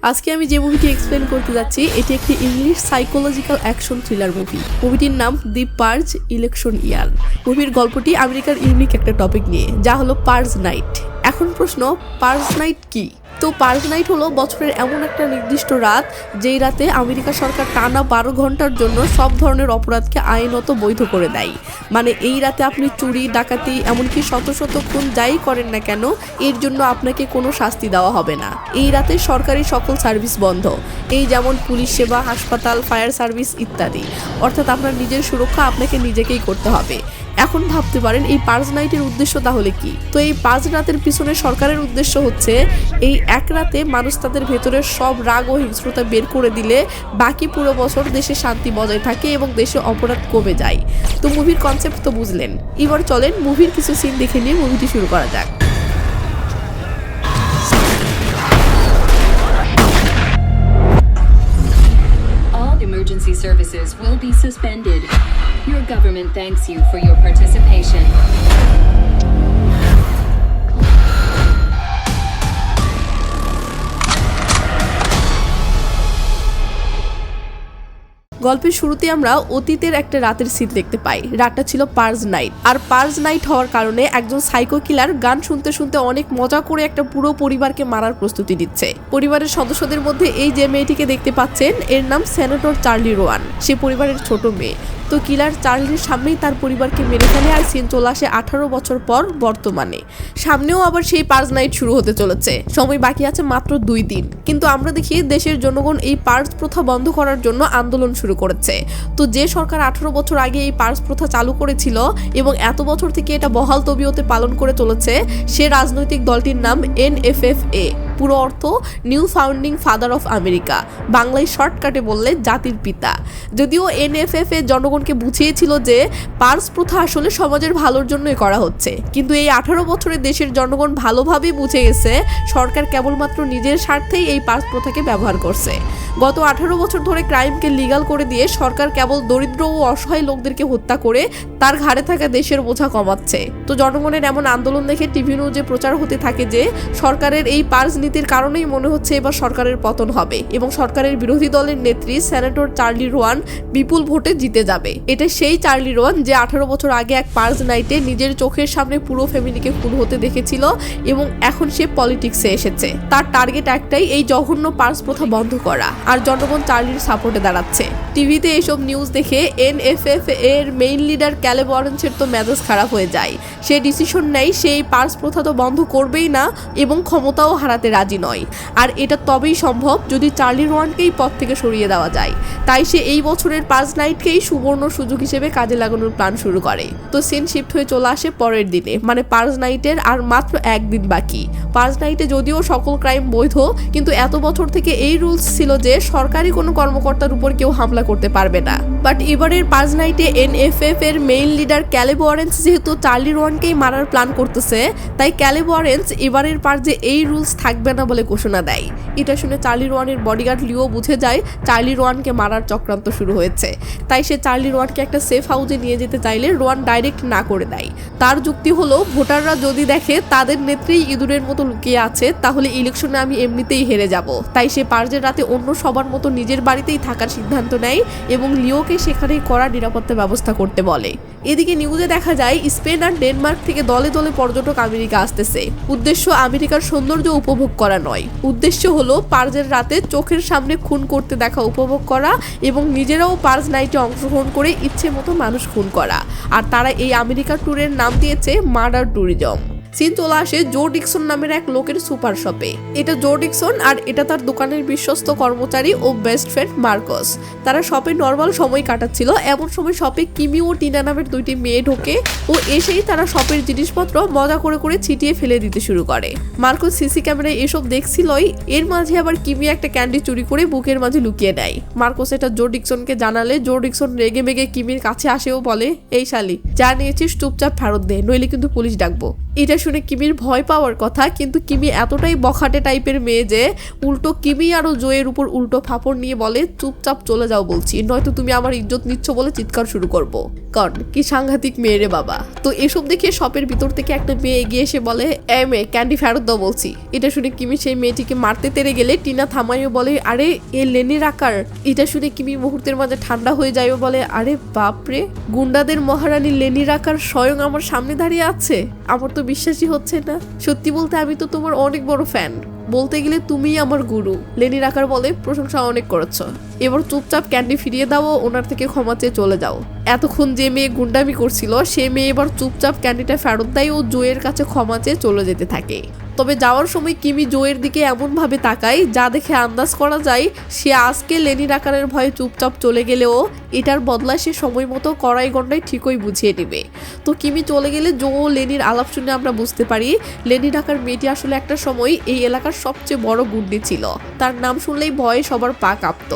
আজকে আমি যে মুভিটি এক্সপ্লেন করতে যাচ্ছি এটি একটি English psychological action thriller movie. মুভিটির নাম দি পার্জ ইলেকশন ইয়ার। মুভির গল্পটি আমেরিকার ইউনিক একটা টপিক নিয়ে, যা হলো পার্জ নাইট। এখন প্রশ্ন, পার্জ নাইট কি? তো পার্জ নাইট হলো বছরের এমন একটা নির্দিষ্ট রাত যেই রাতে আমেরিকা সরকার টানা 12 ঘন্টার জন্য সব ধরনের অপরাধকে আইনত বৈধ করে দেয়। মানে এই রাতে আপনি চুরি, ডাকাতি, এমনকি শত শত খুন যাই করেন না কেন, এর জন্য আপনাকে কোনো শাস্তি দেওয়া হবে না। এই রাতে সরকারি সকল সার্ভিস বন্ধ, এই যেমন পুলিশ সেবা, হাসপাতাল, ফায়ার সার্ভিস ইত্যাদি। অর্থাৎ আপনার নিজের সুরক্ষা আপনাকে নিজেকেই করতে হবে। এখন ভাবতে পারেন এই পার্জ নাইটের উদ্দেশ্য তাহলে কি? তো এই পার্জ রাতের পিছনে সরকারের উদ্দেশ্য হচ্ছে এই এক রাতে মানুষ তাদের ভেতরের সব রাগ ও হিংস্রতা বের করে দিলে বাকি পুরো বছর দেশে শান্তি বজায় থাকে এবং দেশে অপরাধ কমে যায়। তো মুভির কনসেপ্ট তো বুঝলেন, এবার চলেন মুভির কিছু সিন দেখে নিয়ে মুভিটি শুরু করা যাক। Emergency services will be suspended. Your government thanks you for your participation. গল্পের শুরুতে আমরা অতীতের একটা রাতের সিন দেখতে পাই। রাতটা ছিল পার্জ নাইট। আর পার্জ নাইট হওয়ার কারণে একজন সাইকো কিলার গান শুনতে শুনতে অনেক মজা করে একটা পুরো পরিবারকে মারার প্রস্তুতি নিচ্ছে। পরিবারের সদস্যদের মধ্যে এই যে মেয়েটিকে দেখতে পাচ্ছেন, এর নাম সেনেটর চার্লি রোয়ান। সে পরিবারের ছোট মেয়ে। তো কিলার চার্লির সামনেই তার পরিবারকে মেরে ফেলে আর সিন চলে আসে 18 বছর পর বর্তমানে। সামনেও আবার সেই পার্জ নাইট শুরু হতে চলেছে। সময় বাকি আছে মাত্র 2 দিন। কিন্তু আমরা দেখি দেশের জনগণ এই পার্জ প্রথা বন্ধ করার জন্য আন্দোলন শুরু করেছে। তো যে সরকার 18 বছর আগে এই পার্জ প্রথা চালু করেছিল এবং এত বছর থেকে এটা বহাল তবিয়তে পালন করে চলেছে, সে রাজনৈতিক দলটির নাম NFFA, পুরো অর্থ new founding father of America, বাংলায় শর্টকাটে বললে জাতির পিতা। যদিও NFFA জনগণকে বুঝিয়েছিল যে পার্জ প্রথা আসলে সমাজের ভালোর জন্যই করা হচ্ছে, কিন্তু এই 18 বছরে দেশের জনগণ ভালোভাবেই বুঝে গেছে সরকার কেবলমাত্র নিজের স্বার্থেই এই পার্জ প্রথাকে ব্যবহার করছে। গত 18 বছর ধরে ক্রাইমকে লিগাল করে দিয়ে সরকার কেবল দরিদ্র ও অসহায় লোকদেরকে হত্যা করে তার ঘাড়ে থাকা দেশের বোঝা কমাচ্ছে। তো জনগণের এমন আন্দোলন দেখে টিভি নিউজে প্রচার হতে থাকে যে সরকারের এই পার্জ নীতির কারণেই মনে হচ্ছে এবার সরকারের পতন হবে এবং সরকারের বিরোধী দলের নেত্রী সেনেটর চার্লি রোয়ান বিপুল ভোটে জিতে যাবে। এটা সেই চার্লি রোয়ান যে 18 বছর আগে এক পার্জ নাইটে নিজের চোখের সামনে পুরো ফ্যামিলিকে খুন হতে দেখেছিল এবং এখন সে পলিটিক্সে এসেছে। তার টার্গেট একটাই, এই জঘন্য পার্জ প্রথা বন্ধ করা। আর জনগণ চার্লির সাপোর্টে দাঁড়াচ্ছে। টিভিতে এসব নিউজ দেখে NFFA এর মেইন লিডার ক্যালেব ওয়ারেন্সের তো মেজাজ খারাপ হয়ে যায়। সে ডিসিশন নেয় সেই পার্জ প্রথা তো বন্ধ করবেই না এবং ক্ষমতাও হারাতে রাজি নয়। আর এটা তবেই সম্ভব যদি চার্লি রোয়ানকেই পদ থেকে সরিয়ে দেওয়া যায়। তাই সে এই বছরের পার্জ নাইটকেই সুবর্ণ সুযোগ হিসেবে কাজে লাগানোর প্ল্যান শুরু করে। তো সিন শিফট হয়ে চলে আসে পরের দিনে, মানে পার্জ নাইটের আর মাত্র 1 দিন বাকি। পার্জ নাইটে যদিও সকল ক্রাইম বৈধ, কিন্তু এত বছর থেকে এই রুলস ছিল যে সরকারি কোনো কর্মকর্তার উপর কেউ হামলা করতে পারবে না। বাট এবারের পার্জ নাইটে NFF এর মেইন লিডার ক্যালেব ওয়ারেন্স যেহেতু চার্লি রোয়ানকেই মারার প্ল্যান করতেছে, তাই ক্যালেব ওয়ারেন্স এবারের পার্জে এই রুলস থাকবে না বলে ঘোষণা দেয়। এটা শুনে চার্লি রোয়ানের বডিগার্ড লিও বুঝে যায় চার্লি রোয়ানকে মারার চক্রান্ত শুরু হয়েছে। তাই সে চার্লি রোয়ানকে একটা সেফ হাউসে নিয়ে যেতে চাইলে রোয়ান ডাইরেক্ট না করে দেয়। তার যুক্তি হলো, ভোটাররা যদি দেখে তাদের নেত্রী ইঁদুরের মতো লুকিয়ে আছে, তাহলে ইলেকশনে আমি এমনিতেই হেরে যাব। তাই সে পার্জের রাতে অন্য সবার মতো নিজের বাড়িতেই থাকার সিদ্ধান্ত নেয় এবং লিওকে সেখানেই কড়া নিরাপত্তা ব্যবস্থা করতে বলে। এদিকে নিউজে দেখা যায় স্পেন আর ডেনমার্ক থেকে দলে দলে পর্যটক আমেরিকা আসতেছে। উদ্দেশ্য আমেরিকার সৌন্দর্য উপভোগ করা নয়, উদ্দেশ্য হলো পার্জের রাতে চোখের সামনে খুন করতে দেখা উপভোগ করা এবং নিজেরাও পার্জ নাইটে অংশগ্রহণ করে ইচ্ছে মতো মানুষ খুন করা। আর তারা এই আমেরিকা ট্যুরের নাম দিয়েছে মার্ডার ট্যুরিজম। সিন চলে আসে জো ডিকসন নামের এক লোকের সুপার শপে। এটা জো ডিকসন আর এটা তার দোকানের বিশ্বস্ত কর্মচারী ও বেস্ট ফ্রেন্ড মার্কস। তারা শপে নর্মাল সময় কাটাচ্ছিল, এমন সময় শপে কিমি ও টিনা নামের 2টি মেয়ে ঢোকে ও এসেই তারা শপের জিনিসপত্র মজা করে করে ছিটিয়ে ফেলে দিতে শুরু করে। মার্কস সিসি ক্যামেরায় এসব দেখছিলই, এর মাঝে আবার কিমি একটা ক্যান্ডি চুরি করে বুকের মাঝে লুকিয়ে নেয়। মার্কস এটা জো ডিকসনকে জানালে জো ডিকসন রেগে মেগে কিমির কাছে আসেও বলে, এই শালি, যা নিয়েছিস চুপচাপ ফেরত দে, নইলে কিন্তু পুলিশ ডাকবো। এটা শুনে কিমির ভয় পাওয়ার কথা, কিন্তু কিমি এতটাই বখাটে টাইপের মেয়ে যে উল্টো কিমি আরো জোয়ের উপর উল্টো ফাপড় নিয়ে বলে চুপচাপ চলে যাও বলছি, নয়তো তুমি আমার ইজ্জত নিচ্ছ বলে চিৎকার শুরু করবো। কারণ কি সাংঘাতিক মেয়ে রে বাবা। তো এসব দেখে শপের ভিতর থেকে একটা মেয়ে এগিয়ে এসে বলে এ মেয়ে ক্যান্ডি ফেরত দাও বলছি। এটা শুনে কিমি সেই মেয়েটিকে মারতে তেড়ে গেলে টিনা থামাইও বলে আরে এ লেনির আকার। এটা শুনে কিমি মুহূর্তের মাঝে ঠান্ডা হয়ে যায় ও বলে আরে বাপরে, গুন্ডাদের মহারানী লেনির আকার স্বয়ং আমার সামনে দাঁড়িয়ে আছে, আমার তো বিশ্বাসই হচ্ছে না। সত্যি বলতে আমি তো তোমার অনেক বড় ফ্যান, বলতে গেলে তুমিই আমার গুরু। লেনির আকার বলে প্রশংসা অনেক করেছ, এবার চুপচাপ ক্যান্ডি ফিরিয়ে দাও, ওনার থেকে ক্ষমা চেয়ে চলে যাও। এতক্ষণ যে মেয়ে গুন্ডামি করছিল সে মেয়ে এবার চুপচাপ ক্যান্ডিটা ফেরত দেয় ও জোয়ের কাছে ক্ষমা চেয়ে চলে যেতে থাকে। তবে যাওয়ার সময় কিমি জোয়ের দিকে এমনভাবে তাকায় যা দেখে আন্দাজ করা যায় সে আজকে লেনির আকারের ভয়ে চুপচাপ চলে গেলেও এটার বদলায় সে সময় মতো কড়াই গন্ডায় ঠিকই বুঝিয়ে নেবে। তো কিমি চলে গেলে জো ও লেনির আলাপ শুনে আমরা বুঝতে পারি লেনির আকার মেয়েটি আসলে একটা সময় এই এলাকার সবচেয়ে বড় গুন্ডি ছিল, তার নাম শুনলেই ভয়ে সবার পা কাঁপত।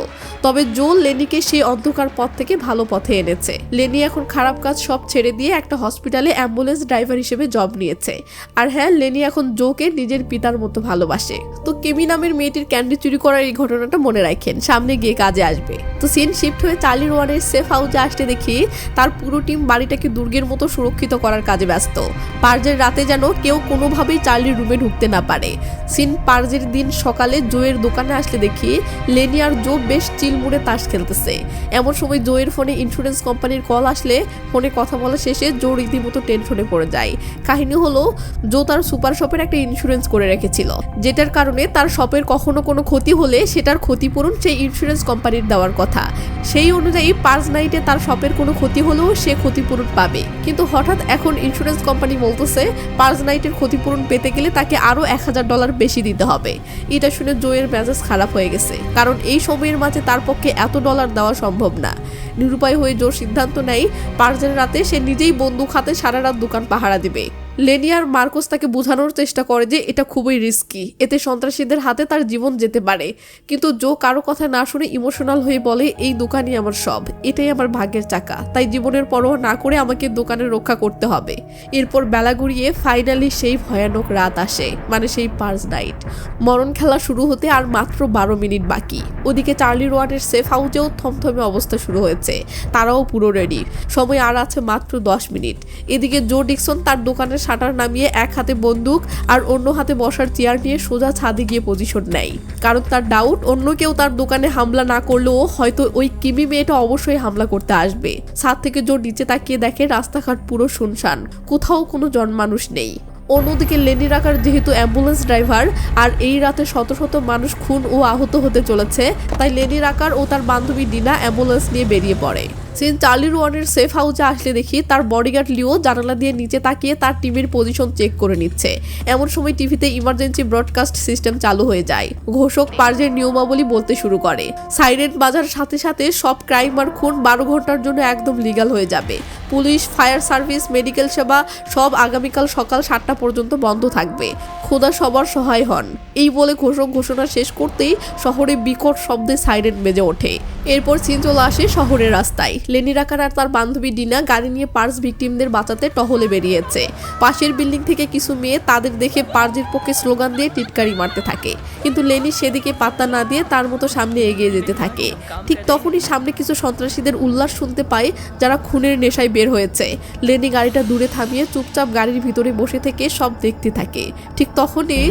তবে জো লেনিকে সেই অন্ধকার পথ থেকে ভালো পথে এনেছে। লেনি এখন খারাপ কাজ সব ছেড়ে দিয়ে একটা হসপিটালে অ্যাম্বুলেন্স ড্রাইভার হিসেবে জব নিয়েছে। আর হ্যাঁ, লেনি এখন জোকে নিজের পিতার মতো ভালোবাসে। তো কেমি নামের মেয়েটির ক্যান্ডি চুরি করার এই ঘটনাটা মনে রাখেন, সামনে গিয়ে কাজে আসবে। তো সিন শিফট হয়ে চার্লির ওয়ানের সেফ হাউসে আসতে দেখি তার পুরো টিম বাড়িটাকে দুর্গের মতো সুরক্ষিত করার কাজে ব্যস্ত। পার্জের রাতে যেন কেউ কোনোভাবেই চার্লির রুমে ঢুকতে না পারে। সিন পার্জের দিন সকালে জোয়ের দোকানে আসলে দেখি লেনি আর জো বেশ চিলমুড়ে তাস খেলতেছে। এমন সময় জোয়ের ফোনে ইন্স্যুরেন্স কোম্পানির কল আসলে ফোনে কথা বলা শেষে জো রীতিমতো টেনশনে পড়ে যায়। কাহিনী হলো জো তার সুপার শপের একটা ইন্স্যুরেন্স করে রেখেছিল, যেটার কারণে তার শপের কখনো কোনো ক্ষতি হলে সেটার ক্ষতিপূরণ সেই ইন্স্যুরেন্স কোম্পানির দেওয়ার কথা। সেই অনুযায়ী পার্জ নাইটে তার শপের কোনো ক্ষতি হলেও সে ক্ষতিপূরণ পাবে, কিন্তু হঠাৎ এখন ইন্স্যুরেন্স কোম্পানি বলতেছে পার্জ নাইটের ক্ষতিপূরণ পেতে গেলে তাকে আরো $1000 বেশি দিতে হবে। এটা শুনে জোয়ের মেজাজ খারাপ হয়ে গেছে, কারণ এই সময়ের মাঝে তার পক্ষে এত ডলার দেওয়া সম্ভব না। নিরুপায় হয়ে জোর সিদ্ধান্ত নেয় পার্জের রাতে সে নিজেই বন্দুক হাতে সারা রাত দোকান পাহারা দিবে। লেনি আর মার্কোস তাকে বোঝানোর চেষ্টা করে যে এটা খুবই রিস্কি, এতে সন্ত্রাসীদের হাতে তার জীবন যেতে পারে, কিন্তু জো কারো কথা না শুনে ইমোশনাল হয়ে বলে এই দোকানই আমার সব, এটাই আমার ভাগ্যের চাকা, তাই জীবনের পরোয়া না করে আমাকে দোকানে রক্ষা করতে হবে। এরপর বেলা গড়িয়ে ফাইনালি সেই ভয়ানক রাত আসে, মানে সেই পার্জ নাইট। মরণ খেলা শুরু হতে আর মাত্র 12 মিনিট বাকি। ওদিকে চার্লির ওয়ার্ডের সেফ হাউসেও থমথমে অবস্থা শুরু হয়েছে, তারাও পুরো রেডি, সময় আর আছে মাত্র 10 মিনিট। এদিকে জো ডিকসন তার দোকানের শাটার নামিয়ে এক হাতে বন্দুক আর অন্য হাতে বসার চেয়ার নিয়ে সোজা ছাদে গিয়ে পজিশন নেয়, কারণ তার ডাউট অন্য কেউ তার দোকানে হামলা না করলেও হয়তো ওই কিমি মেয়েটা অবশ্যই হামলা করতে আসবে। ছাদ থেকে জো নিচে তাকিয়ে দেখে রাস্তাঘাট পুরো শুনশান, কোথাও কোনো জনমানুষ নেই। অন্যদিকে লেনির আকার যেহেতু অ্যাম্বুলেন্স ড্রাইভার আর এই রাতে শত শত মানুষ খুন ও আহত হতে চলেছে, তাই লেনির আকার ও তার বান্ধবী ডিনা অ্যাম্বুলেন্স নিয়ে বেরিয়ে পড়ে। সিন চার্লির ওয়ানের সেফ হাউসে আসলে দেখি তার বডিগার্ড লিও জানালা দিয়ে নিচে তাকিয়ে তার টিমের পজিশন চেক করে নিচ্ছে। এমন সময় টিভিতে ইমার্জেন্সি ব্রডকাস্ট সিস্টেম চালু হয়ে যায়। ঘোষক পার্জের নিয়মাবলী বলতে শুরু করে, সাইরেন বাজার সাথে সাথে সব ক্রাইম আর খুন 12 ঘন্টার জন্য একদম লিগ্যাল হয়ে যাবে। পুলিশ, ফায়ার সার্ভিস, মেডিকেল সেবা সব আগামীকাল সকাল 7টা পর্যন্ত বন্ধ থাকবে। খোদা সবার সহায় হন। এই বলে ঘোষক ঘোষণা শেষ করতেই শহরে বিকট শব্দে সাইরেন বেজে ওঠে। এরপর সিন চলে আসে শহরের রাস্তায়। লেনির আকার আর তার বান্ধবী ডিনা গাড়ি নিয়ে পার্জ ভিকটিমদের বাঁচাতে টহলে বেরিয়েছে। পাশের বিল্ডিং থেকে কিছু মেয়ে তাদের দেখে পার্জের পক্ষে স্লোগান দিয়ে টিটকারি মারতে থাকে, কিন্তু লেনি সেদিকে পাত্তা না দিয়ে তার মতো সামনে এগিয়ে যেতে থাকে। ঠিক তখনই সামনে কিছু সন্ত্রাসীদের উল্লাস শুনতে পায় যারা খুনের নেশায় বের হয়েছে। লেনি গাড়িটা দূরে থামিয়ে চুপচাপ গাড়ির ভিতরে বসে থেকে সব দেখতে থাকে। ঠিক তখনই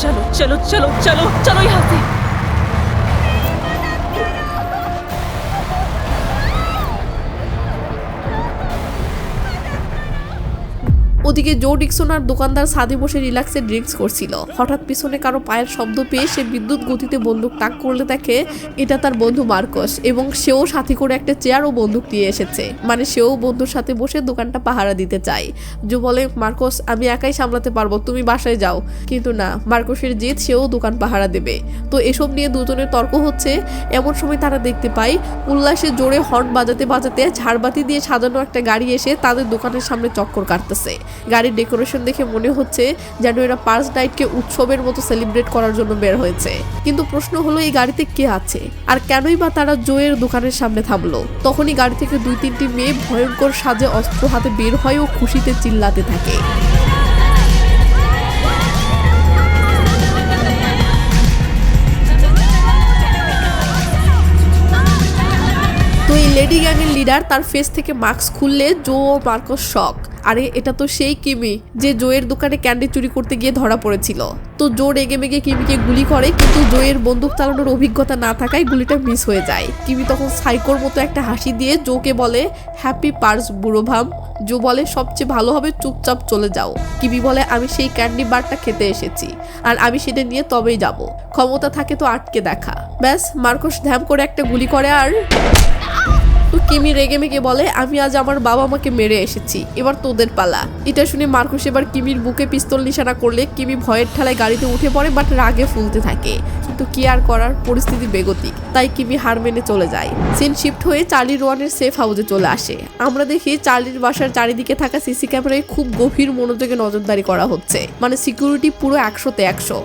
चलो चलो चलो चलो चलो यहाँ से। ওদিকে জো ডিকসন আর দোকানদার ছাদে বসে রিল্যাক্সে ড্রিঙ্কস করছিল। হঠাৎ পিছনে কারো পায়ের শব্দ পেয়ে সে বিদ্যুৎ গতিতে বন্দুক তাক করলে দেখে এটা তার বন্ধু মার্কোস, এবং সেও সাথে করে একটা চেয়ার ও বন্দুক নিয়ে এসেছে, মানে সেও বন্ধুর সাথে বসে দোকানটা পাহারা দিতে চায়। জো বলে মার্কোস আমি একাই সামলাতে পারবো, তুমি বাসায় যাও। কিন্তু না, মার্কোসের জেদ সেও দোকান পাহারা দেবে। তো এসব নিয়ে দুজনের তর্ক হচ্ছে। এমন সময় তারা দেখতে পায় উল্লাসে জোরে হর্ন বাজাতে বাজাতে ঝাড়বাতি দিয়ে সাজানো একটা গাড়ি এসে তাদের দোকানের সামনে চক্কর কাটতেছে। গাড়ির ডেকোরেশন দেখে মনে হচ্ছে যেন এরা পার্স নাইটকে উৎসবের মতো সেলিব্রেট করার জন্য বের হয়েছে। কিন্তু প্রশ্ন হলো এই গাড়িতে কে আছে আর কেনই বা তারা জোয়ের দোকানের সামনে থামলো। তখনই গাড়ি থেকে 2-3টি মেয়ে ভয়ঙ্কর সাজে অস্ত্র হাতে বের হয় ও খুশিতে চিল্লাতে থাকে। তো এই লেডি গ্যাংয়ের লিডার তার ফেস থেকে মাস্ক খুললে জো ও মার্কস শক। আরে এটা তো সেই কিমি যে জোয়ের দোকানে ক্যান্ডি চুরি করতে গিয়ে ধরা পড়েছিল। তো জো রেগে মেগে কিমিকে গুলি করে, কিন্তু জোয়ের বন্দুক চালানোর অভিজ্ঞতা না থাকায় গুলিটা মিস হয়ে যায়। কিমি তখন সাইকোর মতো একটা হাসি দিয়ে জোকে বলে হ্যাপি পার্স বুড়ো ভাম। জো বলে সবচেয়ে ভালো হবে চুপচাপ চলে যাও। কিমি বলে আমি সেই ক্যান্ডি বারটা খেতে এসেছি আর আমি সেটা নিয়ে তবেই যাব, ক্ষমতা থাকে তো আটকে দেখা। ব্যাস, মার্কস ধ্যাম করে একটা গুলি করে আর তো কিমি রেগে মেগে বলে আমি আজ আমার বাবা মাকে মেরে এসেছি, এবার তোদের পালা। এটা শুনে মার্কস এবার কিমির বুকে পিস্তল নিশানা করলে কিমি ভয়ের ঠালায় গাড়িতে উঠে পড়ে, বাট রাগে ফুলতে থাকে। কিন্তু কি আর করার, পরিস্থিতি বেগতিক, তাই কিমি হার মেনে চলে যায়। সিন শিফট হয়ে চার্লি রোয়ানের সেফ হাউসে চলে আসে। আমরা দেখি চার্লির বাসার চারিদিকে থাকা সিসি ক্যামেরায় খুব গভীর মনোযোগে নজরদারি করা হচ্ছে, মানে সিকিউরিটি পুরো 100তে 100।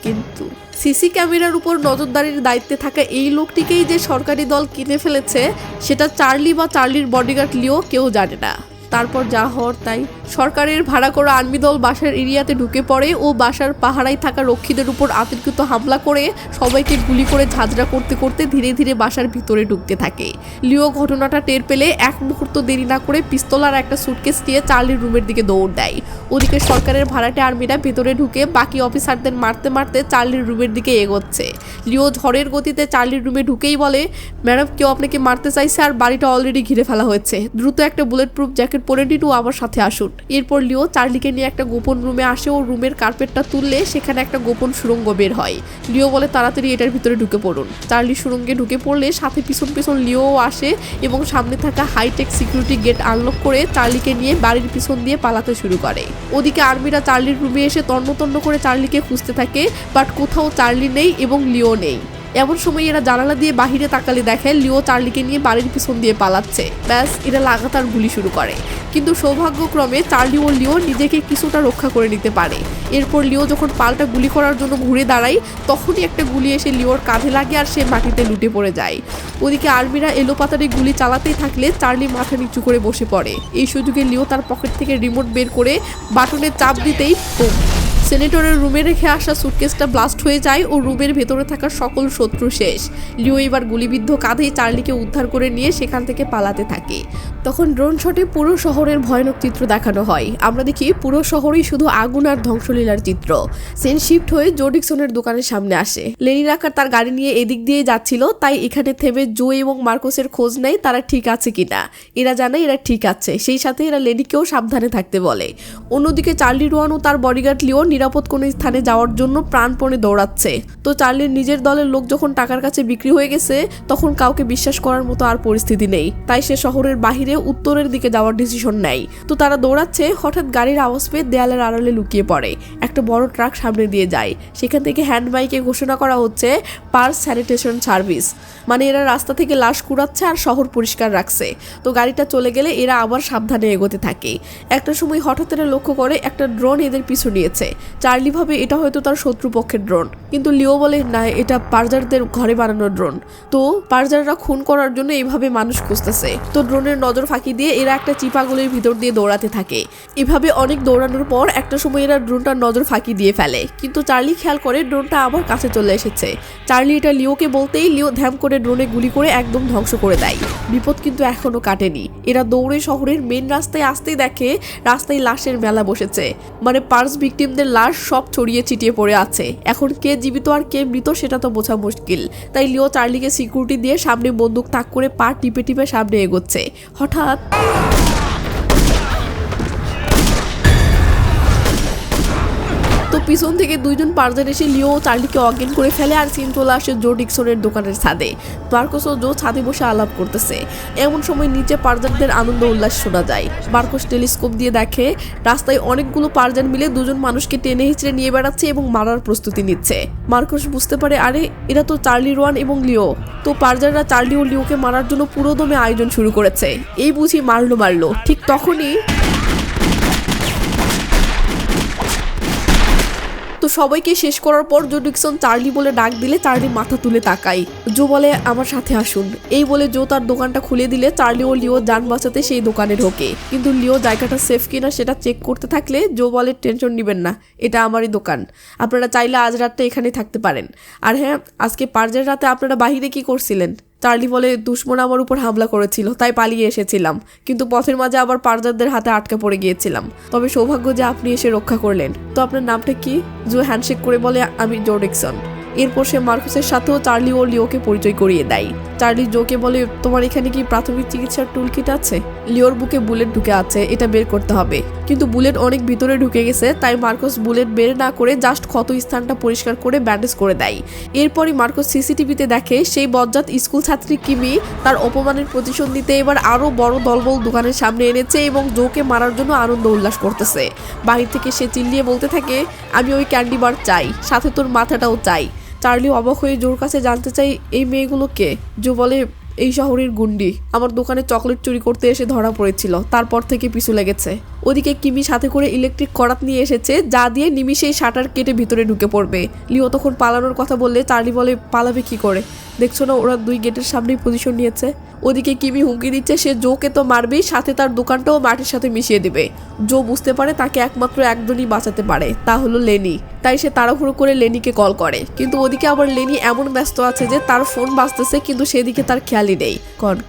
কিন্তু সিসি ক্যামেরার উপর নজরদারির দায়িত্বে থাকা এই লোকটিকেই যে সরকারি দল কিনে ফেলেছে সেটা চার্লি বা চার্লির বডিগার্ড লিও কেউ জানে না। তারপর যা হওয়ার তাই। সরকারের ভাড়া করা আর্মি দল বাসার এরিয়াতে ঢুকে পড়ে ও বাসার পাহারায় থাকা রক্ষীদের উপর আতঙ্কিত হামলা করে সবাইকে গুলি করে ঝাঁঝরা করতে করতে ধীরে ধীরে বাসার ভিতরে ঢুকতে থাকে। লিও ঘটনাটা টের পেলে এক মুহূর্ত দেরি না করে পিস্তল আর একটা সুটকেস নিয়ে চার্লির রুমের দিকে দৌড় দেয়। ওদিকে সরকারের ভাড়াটে আর্মিরা ভেতরে ঢুকে বাকি অফিসারদের মারতে মারতে চার্লির রুমের দিকে এগোচ্ছে। লিও ঝড়ের গতিতে চার্লির রুমে ঢুকেই বলে ম্যাডাম, কেউ আপনাকে মারতে চাইছে আর বাড়িটা অলরেডি ঘিরে ফেলা হয়েছে, দ্রুত একটা বুলেট প্রুফ জ্যাকেট পরে নিন ও আমার সাথে আসুন। এরপর লিও চার্লিকে নিয়ে একটা গোপন রুমে আসে ও রুমের কার্পেটটা তুললে সেখানে একটা গোপন সুড়ঙ্গ বের হয়। লিও বলে তাড়াতাড়ি এটার ভিতরে ঢুকে পড়ুন। চার্লি সুড়ঙ্গে ঢুকে পড়লে সাথে পিছন পিছন লিও আসে এবং সামনে থাকা হাইটেক সিকিউরিটি গেট আনলক করে চার্লিকে নিয়ে বাড়ির পিছন দিয়ে পালাতে শুরু করে। ওদিকে আর্মিরা চার্লির রুমে এসে তন্ন তন্ন করে চার্লিকে খুঁজতে থাকে, বাট কোথাও চার্লি নেই এবং লিও নেই। এমন সময় এরা জানালা দিয়ে বাহিরে তাকালে দেখে লিও চার্লিকে নিয়ে বাড়ির পিছন দিয়ে পালাচ্ছে। ব্যাস, এরা লাগাতার গুলি শুরু করে, কিন্তু সৌভাগ্যক্রমে চার্লি ও লিও নিজেকে কিছুটা রক্ষা করে নিতে পারে। এরপর লিও যখন পাল্টা গুলি করার জন্য ঘুরে দাঁড়ায় তখনই একটা গুলি এসে লিওর কাঁধে লাগে আর সে মাটিতে লুটে পড়ে যায়। ওদিকে আর্মিরা এলোপাতাড়ি গুলি চালাতেই থাকলে চার্লি মাথা নিচু করে বসে পড়ে। এই সুযোগে লিও তার পকেট থেকে রিমোট বের করে বাটনে চাপ দিতেই বুম, সেনেটরের রুমে রেখে আসা সুটকেসটা ব্লাস্ট হয়ে যায় ও রুমের ভেতরে থাকা সকল শত্রু শেষ। লিও এবার গুলিবিদ্ধ কাঁধেই চার্লিকে উদ্ধার করে নিয়ে সেখান থেকে পালাতে থাকে। তখন ড্রোন শটে পুরো শহরের ভয়ানক চিত্র দেখানো হয়। আমরা দেখি পুরো শহরেই শুধু আগুন আর ধ্বংসলীলার চিত্র। সেন শিফট হয়ে জো ডিকসনের দোকানের সামনে আসে। লেনি রাকার তার গাড়ি নিয়ে এদিক দিয়ে যাচ্ছিল, তাই এখানে থেমে জো এবং মার্কোসের খোঁজ নেয় তারা ঠিক আছে কিনা। এরা জানে এরা ঠিক আছে, সেই সাথে এরা লেনিকেও সাবধানে থাকতে বলে। অন্যদিকে চার্লি রোয়ান ও তার বডিগার্ড লিও নিরাপদ কোনো স্থানে যাওয়ার জন্য প্রাণপণে দৌড়াচ্ছে। তো চার্লির নিজের দলের লোক যখন টাকার কাছে বিক্রি হয়ে গেছে তখন কাউকে বিশ্বাস করার মতো আর পরিস্থিতি নেই, তাই সে শহরের বাহিরে উত্তরের দিকে যাওয়ার ডিসিশন নেয়। তো তারা দৌড়াচ্ছে, হঠাৎ গাড়ির আওয়াজ পেয়ে দেয়ালের আড়ালে লুকিয়ে পড়ে। একটা বড় ট্রাক সামনে দিয়ে যায়। সেখান থেকে হ্যান্ড মাইকে ঘোষণা করা হচ্ছে পার্স স্যানিটেশন সার্ভিস, মানে এরা রাস্তা থেকে লাশ কুড়াচ্ছে আর শহর পরিষ্কার রাখছে। তো গাড়িটা চলে গেলে এরা আবার সাবধানে এগোতে থাকে। একটা সময় হঠাৎ এরা লক্ষ্য করে একটা ড্রোন এদের পিছু নিয়েছে। চার্লি ভাবে এটা হয়তো তার শত্রুপক্ষের ড্রোন, কিন্তু লিও বলে না, এটা পার্জারদের ঘরে বানানো ড্রোন। তো পার্জাররা খুন করার জন্য এইভাবে মানুষ খুঁজতেছে। তো ড্রোনের নজর ফাঁকি দিয়ে এরা একটা চিপাগুলির ভিতর দিয়ে দৌড়াতে থাকে। এভাবে অনেক দৌড়ানোর পর একটা সময় এরা ড্রোনটার নজর ফাঁকি দিয়ে ফেলে, কিন্তু চার্লি খেয়াল করে ড্রোনটা আবার কাছে চলে এসেছে। চার্লি এটা লিওকে বলতেই লিও ধ্যাম করে ড্রোনে গুলি করে একদম ধ্বংস করে দেয়। বিপদ কিন্তু এখনো কাটেনি। এরা দৌড়ে শহরের মেন রাস্তায় আসতেই দেখে রাস্তায় লাশের মেলা বসেছে, মানে পার্স ভিকটিমদের লাশ সব ছড়িয়ে ছিটিয়ে পড়ে আছে। এখন কে জীবিত আর কে মৃত সেটা তো বোঝা মুশকিল। তাই লিও চার্লিকে সিকিউরিটি দিয়ে সামনে বন্দুক তাক করে পা টিপে টিপে সামনে এগোচ্ছে। হঠাৎ তো পিছন থেকে দুইজন পার্জার এসে লিও ও চার্লিকে অজ্ঞান করে ফেলে আর সিন চলে আসে জো ডিকসনের দোকানের ছাদে। মার্কোস ও জো ছাদে বসে আলাপ করতেছে। এমন সময় নিচে পার্জারদের আনন্দ উল্লাস শোনা যায়। মার্কোস টেলিস্কোপ দিয়ে দেখে রাস্তায় অনেকগুলো পার্জার মিলে দুজন মানুষকে টেনে হিচড়ে নিয়ে বেড়াচ্ছে এবং মারার প্রস্তুতি নিচ্ছে। মার্কোস বুঝতে পারে আরে এরা তো চার্লি রোয়ান এবং লিও। তো পার্জাররা চার্লি ও লিওকে মারার জন্য পুরোদমে আয়োজন শুরু করেছে। এই বুঝি মারলো। ঠিক তখনই তো সবাইকে শেষ করার পর জো ডিকসন চার্লি বলে ডাক দিলে চার্লি মাথা তুলে তাকায়। জো বলে আমার সাথে আসুন। এই বলে জো তার দোকানটা খুলে দিলে চার্লি ও লিও যান বাঁচাতে সেই দোকানে ঢোকে। কিন্তু লিও জায়গাটা সেফ কিনা সেটা চেক করতে থাকলে জো বলে টেনশন নেবেন না, এটা আমারই দোকান, আপনারা চাইলে আজ রাতটা এখানে থাকতে পারেন। আর হ্যাঁ, আজকে পার্জের রাতে আপনারা বাহিরে কি করছিলেন? চার্লি বলে দুশমন আমার উপর হামলা করেছিল, তাই পালিয়ে এসেছিলাম, কিন্তু পথের মাঝে আবার পার্জারদের হাতে আটকা পড়ে গিয়েছিলাম। তবে সৌভাগ্য যে আপনি এসে রক্ষা করলেন। তো আপনার নামটা কি? জো হ্যান্ডশেক করে বলে আমি জো ডিকসন। এরপর সে মার্কুসের সাথেও চার্লি ও লিওকে পরিচয় করিয়ে দেয়। চার্লি জোকে বলে তোমার এখানে কি প্রাথমিক চিকিৎসার টুল কিট আছে? লিওর বুকে বুলেট ঢুকে আছে, এটা বের করতে হবে। কিন্তু বুলেট অনেক ভিতরে ঢুকে গেছে, তাই মার্কুস বুলেট বের না করে জাস্ট ক্ষত স্থানটা পরিষ্কার করে ব্যান্ডেজ করে দেয়। এরপরই মার্কুস সিসিটিভিতে দেখে সেই বজ্জাত স্কুল ছাত্রী কিমি তার অপমানের প্রতিশোধ নিতে এবার আরো বড় দলবল দোকানের সামনে এনেছে এবং জোকে মারার জন্য আনন্দ উল্লাস করতেছে। বাহির থেকে সে চিল্লিয়ে বলতে থাকে আমি ওই ক্যান্ডি বার চাই, সাথে তোর মাথাটাও চাই। চার্লি অবাক হয়ে জোর কাছে জানতে চাই এই মেয়েগুলো কে? জো বলে এই শহরের গুন্ডি, আমার দোকানে চকলেট চুরি করতে এসে ধরা পড়েছিল, তারপর থেকে পিছু লেগেছে। ওদিকে কিমি সাথে করে ইলেকট্রিক করাত নিয়ে এসেছে, যা দিয়ে নিমিষেই শাটার কেটে ভিতরে ঢুকে পড়বে। লিও তখন পালানোর কথা বললে চার্লি বলে পালাবে কি করে? দেখছো না ওরা দুই গেটের সামনেই পজিশন নিয়েছে। ওদিকে কিমি হুমকি দিচ্ছে সে জোকে তো মারবেই, সাথে তার দোকানটাও মাটির সাথে মিশিয়ে দিবে। জো বুঝতে পারে তাকে একমাত্র একজনই বাঁচাতে পারে, তা হলো লেনি। তাই সে তাড়াহুড়ো করে লেনিকে কল করে, কিন্তু ওদিকে আবার লেনি এমন ব্যস্ত আছে যে তার ফোন বাজতেছে, কিন্তু সেদিকে তার খেয়ালই নেই।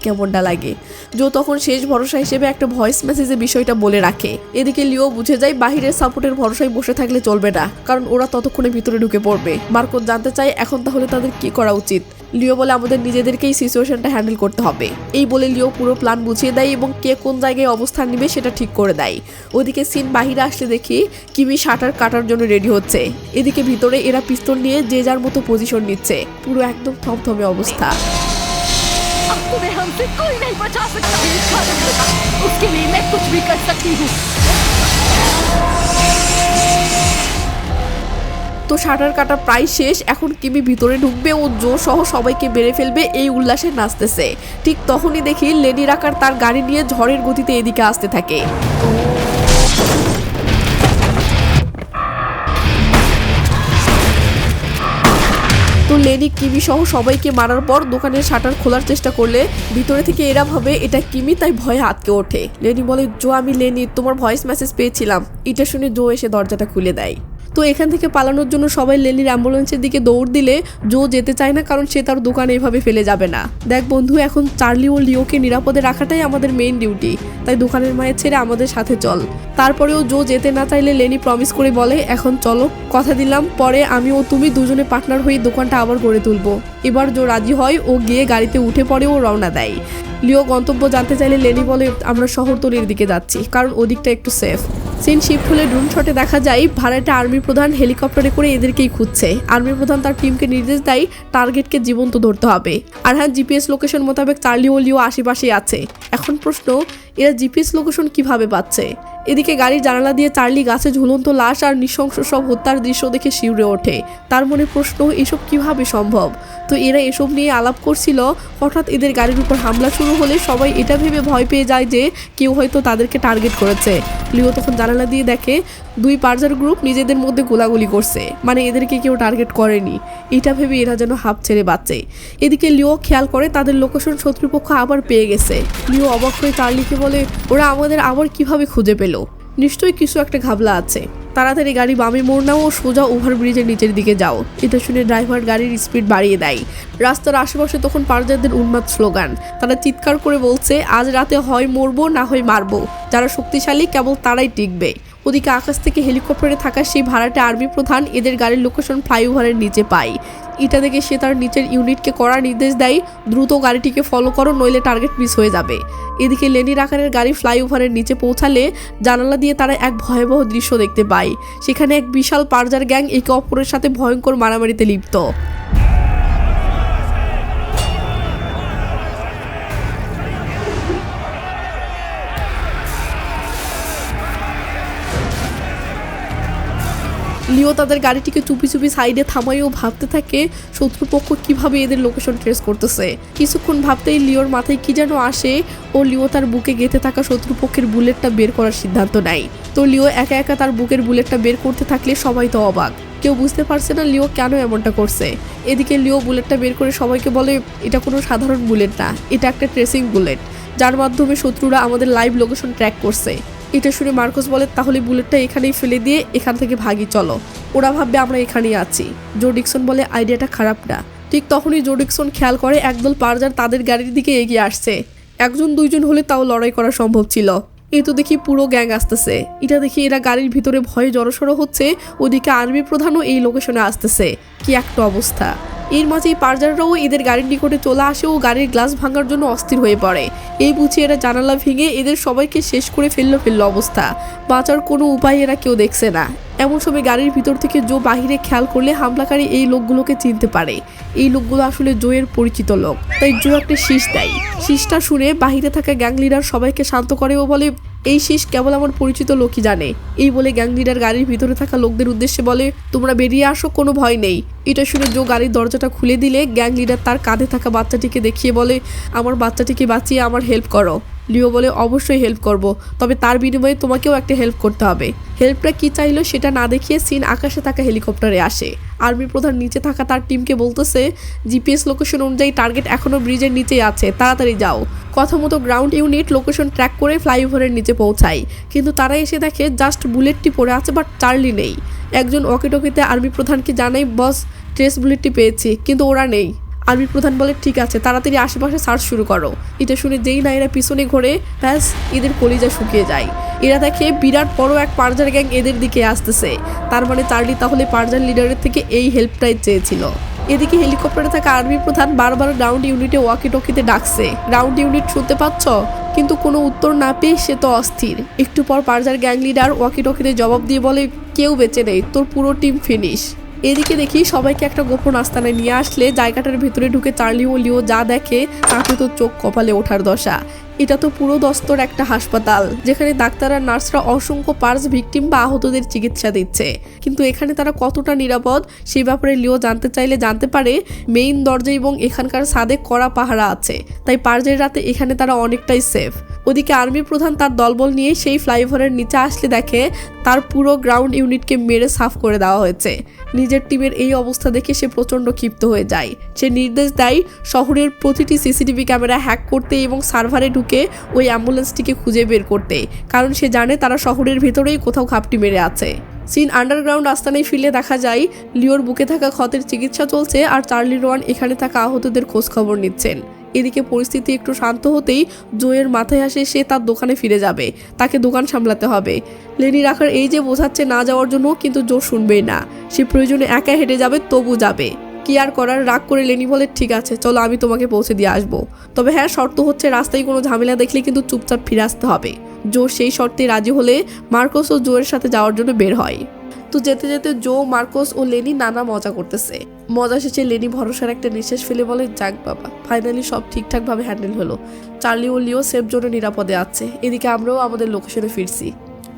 কেমনটা লাগে? জো তখন শেষ ভরসা হিসেবে একটা ভয়েস মেসেজে বিষয়টা বলে রাখে। এদিকে লিও বুঝে যায় বাহিরের সাপোর্টের ভরসায় বসে থাকলে চলবে না, কারণ ওরা ততক্ষণে ভিতরে ঢুকে পড়বে। মার্কো জানতে চায় এখন তাহলে তাদের কি করা উচিত। লিও বলে আমাদের নিজেদেরকেই সিচুয়েশনটা হ্যান্ডেল করতে হবে। এই বলে লিও পুরো প্ল্যান বুঝিয়ে দেয় এবং কে কোন জায়গায় অবস্থান নেবে সেটা ঠিক করে দেয়। ওদিকে সিন বাহিরে আসলে দেখি কিমি শাটার কাটার জন্য রেডি হচ্ছে। এদিকে ভিতরে এরা পিস্তল নিয়ে যে যার মতো পজিশন নিচ্ছে, পুরো একদম থমথমে অবস্থা। अब तुम्हें हमसे कोई नहीं बचा सकता। उसके लिए मैं कुछ भी कर सकती हूँ। তো শাটার কাটা প্রায় শেষ, এখন কিমি ভিতরে ঢুকবে ও জো সহ সবাইকে মেরে ফেলবে, এই উল্লাসে নাচতেছে। ঠিক তখনই দেখি লেনি রাকার তার গাড়ি নিয়ে ঝড়ের গতিতে এদিকে আসতে থাকে। তো লেনি কিমি সহ সবাইকে মারার পর দোকানের শাটার খোলার চেষ্টা করলে ভিতরে থেকে এরা ভাবে এটা কিমি, তাই ভয়ে আটকে ওঠে। লেনি বলে জো আমি লেনি, তোমার ভয়েস মেসেজ পেয়েছিলাম। এটা শুনে জো এসে দরজাটা খুলে দেয়। তো এখান থেকে পালানোর জন্য সবাই লেনির অ্যাম্বুলেন্সের দিকে দৌড় দিলে জো যেতে চায় না, কারণ সে তার দোকানে এভাবে ফেলে যাবে না। দেখ বন্ধু, এখন চার্লি ও লিওকে নিরাপদে রাখাটাই আমাদের মেইন ডিউটি, তাই দোকানের মায়ের ছেড়ে আমাদের সাথে চল। তারপরেও জো যেতে না চাইলে লেনি প্রমিস করে বলে এখন চলো, কথা দিলাম পরে আমি ও তুমি দুজনে পার্টনার হয়ে দোকানটা আবার গড়ে তুলবো। এবার জো রাজি হয় ও গিয়ে গাড়িতে উঠে পড়ে ও রওনা দেয়। লিও গন্তব্য জানতে চাইলে লেনি বলে আমরা শহরতলির দিকে যাচ্ছি, কারণ ওদিকটা একটু সেফ। সিন শিফট হলে ড্রোন শটে দেখা যায় ভাড়াটে আর্মি প্রধান হেলিকপ্টারে করে এদেরকেই খুঁজছে। আর্মি প্রধান তার টিমকে নির্দেশ দেয় টার্গেটকে জীবন্ত ধরতে হবে। আর হ্যাঁ, জিপিএস লোকেশন মোতাবেক চার্লি ও লিও আশেপাশেই আছে। এখন প্রশ্ন, এরা জিপিএস লোকেশন কিভাবে পাচ্ছে? এদিকে গাড়ির জানালা দিয়ে চার্লি গাছে ঝুলন্ত লাশ আর নৃশংস সব হত্যার দৃশ্য দেখে শিউরে ওঠে। তার মনে প্রশ্ন, এসব কিভাবে সম্ভব? তো এরা এসব নিয়ে আলাপ করছিল, হঠাৎ এদের গাড়ির উপর হামলা শুরু হলে সবাই এটা ভেবে ভয় পেয়ে যায় যে কেউ হয়তো তাদেরকে টার্গেট করেছে। লিও তখন জানালা দিয়ে দেখে দুই পার্জার গ্রুপ নিজেদের মধ্যে গোলাগুলি করছে, মানে এদেরকে কেউ টার্গেট করেনি। এটা ভেবে এরা যেন হাঁপ ছেড়ে বাঁচে। এদিকে লিও খেয়াল করে তাদের লোকেশন শত্রুপক্ষ আবার পেয়ে গেছে। লিও অবাক হয়ে চার্লিকে বলে ওরা আমাদের আবার কিভাবে খুঁজে পেল? নিশ্চয়ই কিছু একটা ঘাবলা আছে। তাড়াতাড়ি গাড়ি বামে মোড় নাও ও সোজা ওভারব্রিজের নিচের দিকে যাও। এটা শুনে ড্রাইভার গাড়ির স্পিড বাড়িয়ে দেয়। রাস্তার আশেপাশে তখন পার্জারদের উন্মাদ স্লোগান। তারা চিৎকার করে বলছে আজ রাতে হয় মরবো না হয় মারবো, যারা শক্তিশালী কেবল তারাই টিকবে। ওদিকে আকাশ থেকে হেলিকপ্টারে থাকা সেই ভাড়াটে আর্মি প্রধান এদের গাড়ির লোকেশন ফ্লাইওভারের নিচে পায়। এটা দেখে সে তার নিচের ইউনিটকে করার নির্দেশ দেয় দ্রুত গাড়িটিকে ফলো করো, নইলে টার্গেট মিস হয়ে যাবে। এদিকে লেনি রাকারের গাড়ি ফ্লাইওভারের নিচে পৌঁছালে জানালা দিয়ে তারা এক ভয়াবহ দৃশ্য দেখতে পায়। সেখানে এক বিশাল পার্জার গ্যাং একে অপরের সাথে ভয়ঙ্কর মারামারিতে লিপ্ত। লিও তাদের গাড়িটিকে চুপি চুপি সাইডে থামাই ও ভাবতে থাকে শত্রুপক্ষ কিভাবে এদের লোকেশন ট্রেস করতেছে। কিছুক্ষণ ভাবতেই লিওর মাথায় কি যেন আসে ও লিও তার বুকে গেঁথে থাকা শত্রুপক্ষের বুলেটটা বের করার সিদ্ধান্ত নেয়। তো লিও একা একা তার বুকের বুলেটটা বের করতে থাকলে সবাই তো অবাক। কেউ বুঝতে পারছে না লিও কেন এমনটা করছে। এদিকে লিও বুলেটটা বের করে সবাইকে বলে এটা কোনো সাধারণ বুলেট না, এটা একটা ট্রেসিং বুলেট, যার মাধ্যমে শত্রুরা আমাদের লাইভ লোকেশন ট্র্যাক করছে। এটা শুনে মার্কোস বলে তাহলে বুলেটটা এখানেই ফেলে দিয়ে এখান থেকে ভাগি চলো, ওরা ভাববে আমরা এখানেই আছি। জো ডিকসন বলে আইডিয়াটা খারাপ না। ঠিক তখনই জো ডিকসন খেয়াল করে একদল পারজার তাদের গাড়ির দিকে এগিয়ে আসছে। একজন দুইজন হলে তাও লড়াই করা সম্ভব ছিল, এই তো দেখি পুরো গ্যাং আসতেছে। এটা দেখি এরা গাড়ির ভিতরে ভয়ে জড়সড় হচ্ছে, ওদিকে আর্মি প্রধানও এই লোকেশনে আসতেছে। কি একটা অবস্থা। এর মাঝেই পারজাররাও এদের গাড়ির নিকটে চলে আসে ও গাড়ির গ্লাস ভাঙার জন্য অস্থির হয়ে পড়ে। এই বুঝে এরা জানালা ভেঙে এদের সবাইকে শেষ করে ফেললো অবস্থা। বাঁচার কোনো উপায় এরা কেউ দেখছে না। এমন সময় গাড়ির ভিতর থেকে জো বাহিরে খেয়াল করলে হামলাকারী এই লোকগুলোকে চিনতে পারে। এই লোকগুলো আসলে জোয়ের পরিচিত লোক, তাই জো একটা শীষ দেয়। শীষটা শুনে বাহিরে থাকা গ্যাং লিডার সবাইকে শান্ত করে ও বলে এই শীষ কেবল আমার পরিচিত লোকই জানে। এই বলে গ্যাং লিডার গাড়ির ভিতরে থাকা লোকদের উদ্দেশ্যে বলে তোমরা বেরিয়ে আসো, কোনো ভয় নেই। এটা শুনে জো গাড়ির দরজাটা খুলে দিলে গ্যাং লিডার তার কাঁধে থাকা বাচ্চাটিকে দেখিয়ে বলে আমার বাচ্চাটিকে বাঁচিয়ে আমার হেল্প করো। লিও বলে অবশ্যই হেল্প করব, তবে তার বিনিময়ে তোমাকেও একটা হেল্প করতে হবে। হেল্পটা কি চাইলো সেটা না দেখিয়ে সিন আকাশে থাকা হেলিকপ্টারে আসে। আর্মি প্রধান নিচে থাকা তার টিমকে বলতেছে জিপিএস লোকেশন অনুযায়ী টার্গেট এখনো ব্রিজের নিচেই আছে, তাড়াতাড়ি যাও। কথা মতো গ্রাউন্ড ইউনিট লোকেশন ট্র্যাক করে ফ্লাইওভারের নিচে পৌঁছায়, কিন্তু তারা এসে দেখে জাস্ট বুলেটটি পড়ে আছে, বাট চার্লি নেই। একজন ওয়াকিটকিতে আর্মি প্রধানকে জানাই বস ট্রেস বুলেটটি পেয়েছি, কিন্তু ওরা নেই। আর্মি প্রধান বলে ঠিক আছে, তাড়াতাড়ি আশেপাশে সার্চ শুরু করো। এটা শুনে যেই না এরা পিছনে ঘোরে ব্যাস এদের কলিজা শুকিয়ে যায়। এরা দেখে বিরাট বড় এক পারজার গ্যাং এদের দিকে আসতেছে। তার মানে চার্লি তাহলে পারজার লিডারের থেকে এই হেল্পটাই চেয়েছিল। এদিকে হেলিকপ্টারে থাকা আর্মি প্রধান বারবার গ্রাউন্ড ইউনিটে ওয়াকিটকিতে ডাকছে, গ্রাউন্ড ইউনিট শুনতে পাচ্ছ? কিন্তু কোনো উত্তর না পেয়ে সে তো অস্থির। একটু পর পারজার গ্যাং লিডার ওয়াকিটকিতে জবাব দিয়ে বলে কেউ বেঁচে নেই, তোর পুরো টিম ফিনিশ। এদিকে দেখি সবাইকে একটা গোপন আস্তানায় নিয়ে আসলে জায়গাটার ভিতরে ঢুকে চার্লি ও লিও যা দেখে তাতে তো চোখ কপালে ওঠার দশা। এটা তো পুরো দস্তর একটা হাসপাতাল, যেখানে ডাক্তার আর নার্সরা অসংখ্য পার্স ভিকটিম বা আহতদের চিকিৎসা দিচ্ছে। কিন্তু এখানে তারা কতটা নিরাপদ সেই ব্যাপারে লিও জানতে চাইলে জানতে পারে মেইন দরজা এবং এখানকার ছাদে কড়া পাহারা আছে, তাই পার্জের রাতে এখানে তারা অনেকটাই সেফ। ওদিকে আর্মি প্রধান তার দলবল নিয়ে সেই ফ্লাইওভারের নিচে আসলে দেখে তার পুরো গ্রাউন্ড ইউনিটকে মেরে সাফ করে দেওয়া হয়েছে। নিজের টিমের এই অবস্থা দেখে সে প্রচণ্ড ক্ষিপ্ত হয়ে যায়। সে নির্দেশ দেয় শহরের প্রতিটি সিসিটিভি ক্যামেরা হ্যাক করতে এবং সার্ভারে ঢুকে ওই অ্যাম্বুলেন্সটিকে খুঁজে বের করতে, কারণ সে জানে তারা শহরের ভেতরেই কোথাও খাপটি মেরে আছে। সিন আন্ডারগ্রাউন্ড আস্তানায় ফিরলে দেখা যায় লিওর বুকে থাকা ক্ষতের চিকিৎসা চলছে আর চার্লি রোয়ান এখানে থাকা আহতদের খোঁজ খবর নিচ্ছেন। এদিকে পরিস্থিতি একটু শান্ত হতেই জোয়ের মাথায় আসে সে তার দোকানে ফিরে যাবে, তাকে দোকান সামলাতে হবে। লেনি রাখার এই যে বোঝাচ্ছে না যাওয়ার জন্য, কিন্তু জো শুনবেই না। সে প্রয়োজনে একা হেঁটে যাবে, তবু যাবে। কি আর করার, রাগ করে লেনি বলে ঠিক আছে চলো আমি তোমাকে পৌঁছে দিয়ে আসবো, তবে হ্যাঁ শর্ত হচ্ছে রাস্তায় কোনো ঝামেলা দেখলে কিন্তু চুপচাপ ফিরে আসতে হবে। জো সেই শর্তে রাজি হলে মার্কোস ও জোয়ের সাথে যাওয়ার জন্য বের হয়। তো যেতে যেতে জো, মার্কোস ও লেনি নানা মজা করতেছে। মজা শেষে লেনি ভরসার একটা নিঃশ্বাস ফেলে বলে যাক বাবা, ফাইনালি সব ঠিকঠাকভাবে হ্যান্ডেল হলো। চার্লি ও লিও সেফ জোনে নিরাপদে আছে, এদিকে আমরাও আমাদের লোকেশনে ফিরছি।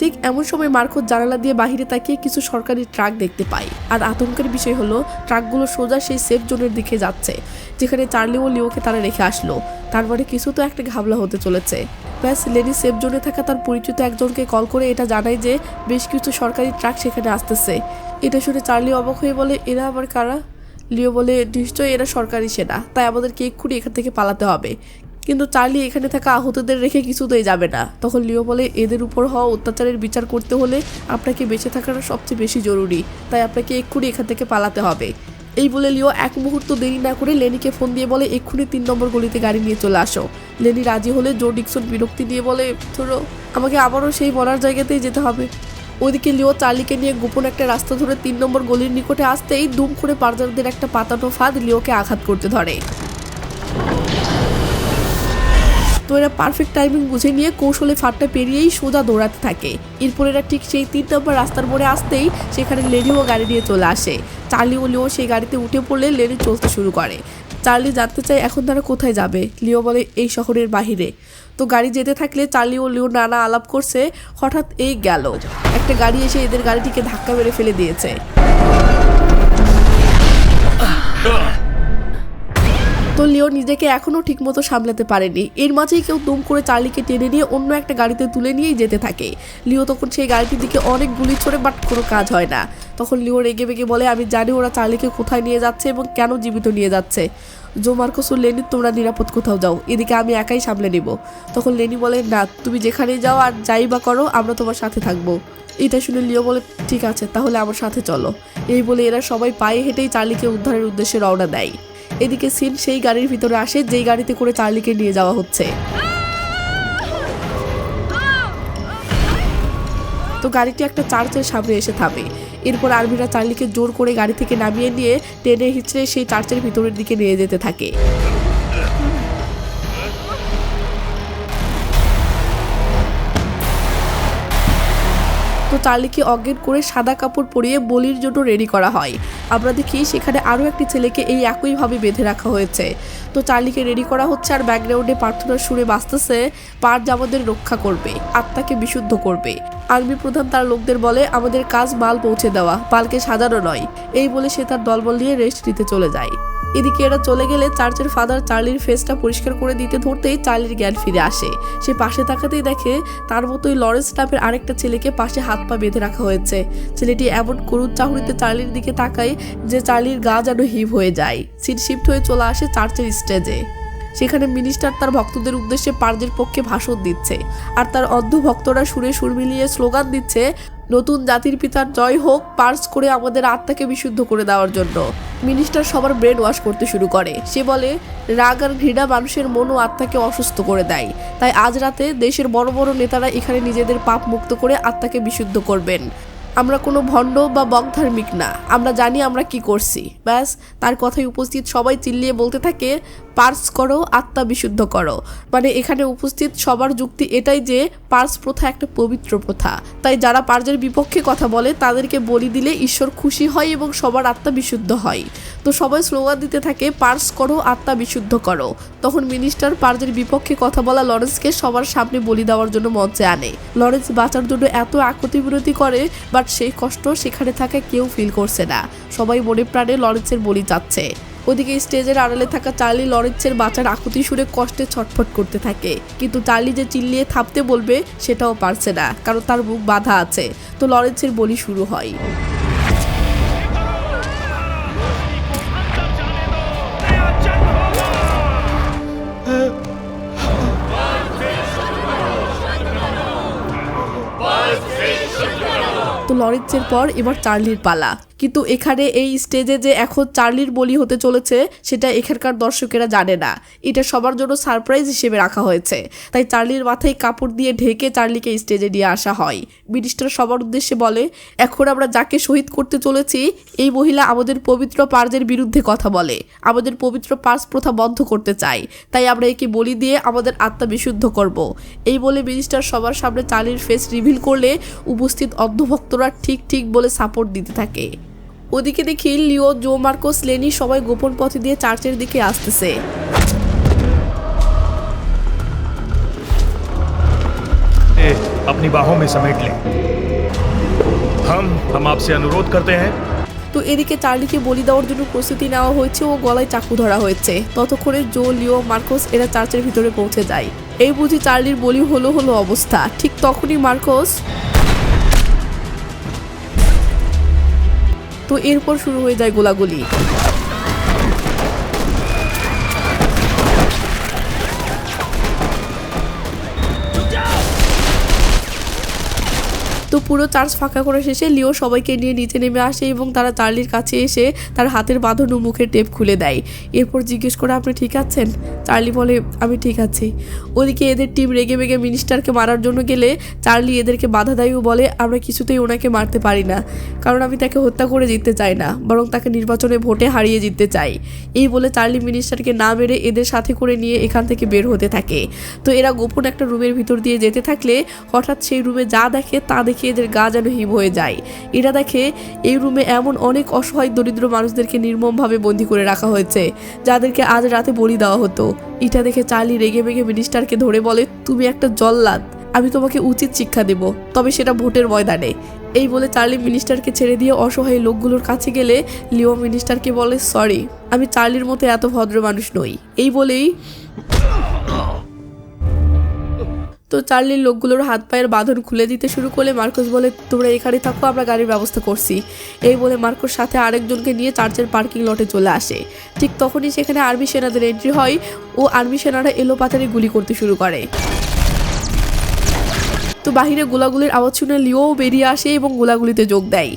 ঠিক এমন সময় মার্কোস জানালা দিয়ে বাহিরে তাকিয়ে কিছু সরকারি ট্রাক দেখতে পায়। আর আতঙ্কের বিষয় হলো ট্রাকগুলো সোজা সেই সেফ জোনের দিকে যাচ্ছে, যেখানে চার্লি ও লিওকে তারা রেখে আসলো। তার মানে কিছু তো একটা ঘাবলা হতে চলেছে। ব্যাস লেনি সেফ জোনে থাকা তার পরিচিত একজনকে কল করে এটা জানায় যে বেশ কিছু সরকারি ট্রাক সেখানে আসতেছে। এটা শুনে চার্লি অবাক হয়ে বলে এরা আবার কারা? লিও বলে নিশ্চয়ই এরা সরকারি সেনা, তাই আমাদেরকে এক্ষুনি এখান থেকে পালাতে হবে। কিন্তু চার্লি এখানে থাকা আহতদের রেখে কিছুতেই যাবে না। তখন লিও বলে এদের উপর হওয়া অত্যাচারের বিচার করতে হলে আপনাকে বেঁচে থাকাটা সবচেয়ে বেশি জরুরি, তাই আপনাকে এক্ষুনি এখান থেকে পালাতে হবে। এই বলে লিও এক মুহূর্ত দেরি না করে লেনিকে ফোন দিয়ে বলে এক্ষুনি 3 নম্বর গলিতে গাড়ি নিয়ে চলে আসো। লেনি রাজি হলে জো ডিকসন বিরক্তি দিয়ে বলে ধরো আমাকে আবারও সেই মরার জায়গাতেই যেতে হবে। ওইদিকে লিও চার্লিকে নিয়ে গোপন একটা রাস্তা ধরে 3 নম্বর গলির নিকটে আসতেই দুম করে পারজারদের একটা পাতানো ফাঁদ লিওকে আঘাত করতে ধরে। তো এরা পারফেক্ট টাইমিং বুঝে নিয়ে কৌশলে ফাঁদটা পেরিয়েই সোজা দৌড়াতে থাকে। এরপর এরা ঠিক সেই 3 নম্বর রাস্তার মোড়ে আসতেই সেখানে লেনিও গাড়ি নিয়ে চলে আসে। চার্লি ও লিও সেই গাড়িতে উঠে পড়লে লেনি চলতে শুরু করে। চার্লি জানতে চায় এখন তারা কোথায় যাবে। লিও বলে এই শহরের বাহিরে। তো গাড়ি যেতে থাকলে চার্লি ও লিও নানা আলাপ করছে, হঠাৎ এই গেল একটা গাড়ি এসে এদের গাড়িটিকে ধাক্কা মেরে ফেলে দিয়েছে। তো লিও নিজেকে এখনো ঠিকমতো সামলাতে পারেনি। এর মাঝেই কেউ দুম করে চার্লিকে টেনে নিয়ে অন্য একটা গাড়িতে তুলে নিয়েই যেতে থাকে। লিও তখন সেই গাড়িটির দিকে অনেক গুলি ছোড়ে, বাট কোনো কাজ হয় না। তখন লিও রেগে বেগে বলে, আমি জানি ওরা চার্লিকে কোথায় নিয়ে যাচ্ছে এবং কেন জীবিত নিয়ে যাচ্ছে। জো, মার্কোস ও লেনি, তোমরা নিরাপদ কোথাও যাও, এদিকে আমি একাই সামলে নিব। তখন লেনি বলে, না, তুমি যেখানেই যাও আর যাই বা করো, আমরা তোমার সাথে থাকবো। এটা শুনে লিও বলে, ঠিক আছে, তাহলে আমার সাথে চলো। এই বলে এরা সবাই পায়ে হেঁটেই চার্লিকে উদ্ধারের উদ্দেশ্যে রওনা দেয়। এদিকে সিন সেই গাড়ির ভিতরে আসে যেই গাড়িতে করে চার্লিকে নিয়ে যাওয়া হচ্ছে। তো গাড়িটি একটা চার্চের সামনে এসে থামে। এরপর আর্মিরা চার্লিকে জোর করে গাড়ি থেকে নামিয়ে নিয়ে টেনে হিঁচড়ে সেই চার্চের ভিতরের দিকে নিয়ে যেতে থাকে। তো চার্লিকে অজ্ঞান করে সাদা কাপড় পরিয়ে বলির জন্য রেডি করা হয়। আমরা দেখি সেখানে আরও একটি ছেলেকে এই একইভাবে বেঁধে রাখা হয়েছে। তো চার্লিকে রেডি করা হচ্ছে আর ব্যাকগ্রাউন্ডে প্রার্থনার সুরে বাজতেছে, পার্জ আমাদের রক্ষা করবে, আত্মাকে বিশুদ্ধ করবে। আর্মি প্রধান তার লোকদের বলে, আমাদের কাজ মাল পৌঁছে দেওয়া, পালকে সাজানো নয়। এই বলে সে তার দলবল নিয়ে রেস্ট নিতে চলে যায়। এদিকে এরা চলে গেলে চার্চের ফাদার চার্লির ফেসটা পরিষ্কার করে দিতে ধরতেই চার্লির জ্ঞান ফিরে আসে। সে পাশে তাকাতেই দেখে তার মতোই লরেন্স নামের আরেকটা ছেলেকে পাশে হাত পা বেঁধে রাখা হয়েছে। ছেলেটি এমন করুণ চাহনিতে চার্লির দিকে তাকায় যে চার্লির গা যেন হিম হয়ে যায়। সিট শিফট হয়ে চলে আসে চার্চের স্টেজে। সেখানে মিনিস্টার তার ভক্তদের উদ্দেশ্যে পার্জের পক্ষে ভাষণ দিচ্ছে আর তার অন্ধ ভক্তরা সুরে সুর মিলিয়ে স্লোগান দিচ্ছে, নতুন জাতির পিতার জয় হোক, পার্জ করে আমাদের আত্মাকে বিশুদ্ধ করে দেওয়ার জন্য। মিনিস্টার সবার ব্রেন ওয়াশ করতে শুরু করে। সে বলে, রাগ আর ঘৃণা মানুষের মন ও আত্মাকে অসুস্থ করে দেয়, তাই আজ রাতে দেশের বড় বড় নেতারা এখানে নিজেদের পাপ মুক্ত করে আত্মাকে বিশুদ্ধ করবেন। আমরা কোনো ভণ্ড বা বকধার্মিক না, আমরা জানি আমরা কি করছি। ব্যাস, তার কথায় উপস্থিত সবাই চিল্লিয়ে বলতে থাকে, পার্স করো, আত্মা বিশুদ্ধ করো। মানে এখানে উপস্থিত সবার যুক্তি এটাই যে পার্স প্রথা একটা পবিত্র প্রথা, তাই যারা পার্জের বিপক্ষে কথা বলে তাদেরকে বলি দিলে ঈশ্বর খুশি হয় এবং সবার আত্মা বিশুদ্ধ হয়। তো সবাই স্লোগান দিতে থাকে, পার্স করো, আত্মা বিশুদ্ধ করো। তখন মিনিস্টার পার্জের বিপক্ষে কথা বলা লরেন্সকে সবার সামনে বলি দেওয়ার জন্য মঞ্চে আনে। লরেন্স বাঁচার জন্য এত আকুতি বিরতি করে, বাট সেই কষ্ট সেখানে থাকা কেউ ফিল করছে না। সবাই মনে প্রাণে লরেন্সের বলি চাচ্ছে। ওদিকে স্টেজের আড়ালে থাকা চার্লি লরেন্সের বাঁচার আকুতি সুরে কষ্টে ছটফট করতে থাকে, কিন্তু চার্লি যে চিল্লিয়ে থামতে বলবে সেটাও পারছে না, কারণ তার মুখ বাঁধা আছে। তো লরেন্সের বলি শুরু হয়। তো লরেন্সের পর এবার চার্লির পালা। কিন্তু এখানে এই স্টেজে যে এখন চার্লির বলি হতে চলেছে সেটা এখানকার দর্শকেরা জানে না। এটা সবার জন্য সারপ্রাইজ হিসেবে রাখা হয়েছে। তাই চার্লির মাথায় কাপড় দিয়ে ঢেকে চার্লিকে স্টেজে নিয়ে আসা হয়। মিনিস্টার সবার উদ্দেশ্যে বলে, এখন আমরা যাকে শহীদ করতে চলেছি এই মহিলা আমাদের পবিত্র পার্জের বিরুদ্ধে কথা বলে, আমাদের পবিত্র পার্জ প্রথা বন্ধ করতে চায়, তাই আমরা একে বলি দিয়ে আমাদের আত্মা বিশুদ্ধ করব। এই বলে মিনিস্টার সবার সামনে চার্লির ফেস রিভিল করলে উপস্থিত অন্ধভক্তরা ঠিক ঠিক বলে সাপোর্ট দিতে থাকে। ওদিকে দেখি লিও, জো, মার্কোস, লেনি সবাই গোপন পথে দিয়ে চার্চের দিকে আসতেছে। अपनी बाहों में समेट लें। हम आपसे अनुरोध करते हैं। তো এদিকে চার্লিকে বলি দেওয়ার জন্য প্রস্তুতি নেওয়া হয়েছে ও গলায় চাকু ধরা হয়েছে। ততক্ষণে জো, লিও, মার্কোস এরা চার্চের ভিতরে পৌঁছে যায়। এই বুঝি চার্লির বলি হলো অবস্থা। ঠিক তখনই মার্কোস, তো এরপর শুরু হয়ে যায় গোলাগুলি। তো পুরো চার্চ ফাঁকা করে শেষে লিও সবাইকে নিয়ে নিচে নেমে আসে এবং তারা চার্লির কাছে এসে তার হাতের বাঁধন ও মুখের টেপ খুলে দেয়। এরপর জিজ্ঞেস করে, আপনি ঠিক আছেন? চার্লি বলে, আমি ঠিক আছি। ওদিকে এদের টিম রেগে মেগে মিনিস্টারকে মারার জন্য গেলে চার্লি এদেরকে বাধা দেয় ও বলে, আমরা কিছুতেই ওনাকে মারতে পারি না, কারণ আমি তাকে হত্যা করে জিততে চাই না, বরং তাকে নির্বাচনে ভোটে হারিয়ে জিততে চাই। এই বলে চার্লি মিনিস্টারকে না মেরে এদের সাথে করে নিয়ে এখান থেকে বের হতে থাকে। তো এরা গোপন একটা রুমের ভিতর দিয়ে যেতে থাকলে হঠাৎ সেই রুমে যা দেখে তা দেখে এদের গা যেন হিম হয়ে যায়। এরা দেখে এই রুমে এমন অনেক অসহায় দরিদ্র মানুষদেরকে নির্মমভাবে বন্দী করে রাখা হয়েছে, যাদেরকে আজ রাতে বলি দেওয়া হতো। এটা দেখে চার্লি রেগে মেগে মিনিস্টারকে ধরে বলে, তুমি একটা জল্লাদ, আমি তোমাকে উচিত শিক্ষা দেব, তবে সেটা ভোটের ময়দানে। এই বলে চার্লি মিনিস্টারকে ছেড়ে দিয়ে অসহায় লোকগুলোর কাছে গেলে লিও মিনিস্টারকে বলে, সরি, আমি চার্লির মতো এত ভদ্র মানুষ নই। এই বলেই তো চার্লির লোকগুলোর হাত পায়ের বাঁধন খুলে দিতে শুরু করলে মার্কোস বলে, তোমরা এখানে থাকো, আমরা গাড়ির ব্যবস্থা করছি। এই বলে মার্কোস সাথে আরেকজনকে নিয়ে চার্চের পার্কিং লটে চলে আসে। ঠিক তখনই সেখানে আর্মি সেনাদের এন্ট্রি হয় ও আর্মি সেনারা এলোপাতাড়ি গুলি করতে শুরু করে। তো বাহিরে গোলাগুলির আওয়াজ শুনে লিও বেরিয়ে আসে এবং গোলাগুলিতে যোগ দেয়।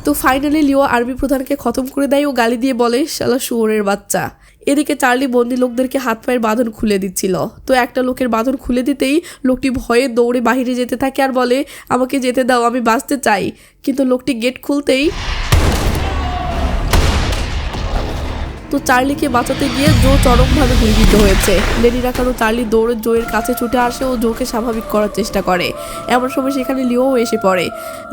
তো ফাইনালি লিও আর্মি প্রধানকে খতম করে দেয় ও গালি দিয়ে বলে, শালা শুয়োরের বাচ্চা। এদিকে চার্লি বন্দি লোকদেরকে হাত পায়ের বাঁধন খুলে দিচ্ছিল। তো একটা লোকের বাঁধন খুলে দিতেই লোকটি ভয়ে দৌড়ে বাইরে যেতে থাকে আর বলে, আমাকে যেতে দাও, আমি বাঁচতে চাই। কিন্তু লোকটি গেট খুলতেই তো চার্লিকে বাঁচাতে গিয়ে জো চরমভাবে গুলিবিদ্ধ হয়েছে। লেনি রাখানো চার্লি দৌড়ে জোয়ের কাছে ছুটে আসে ও জোকে স্বাভাবিক করার চেষ্টা করে। এমন সময় সেখানে লিও এসে পড়ে।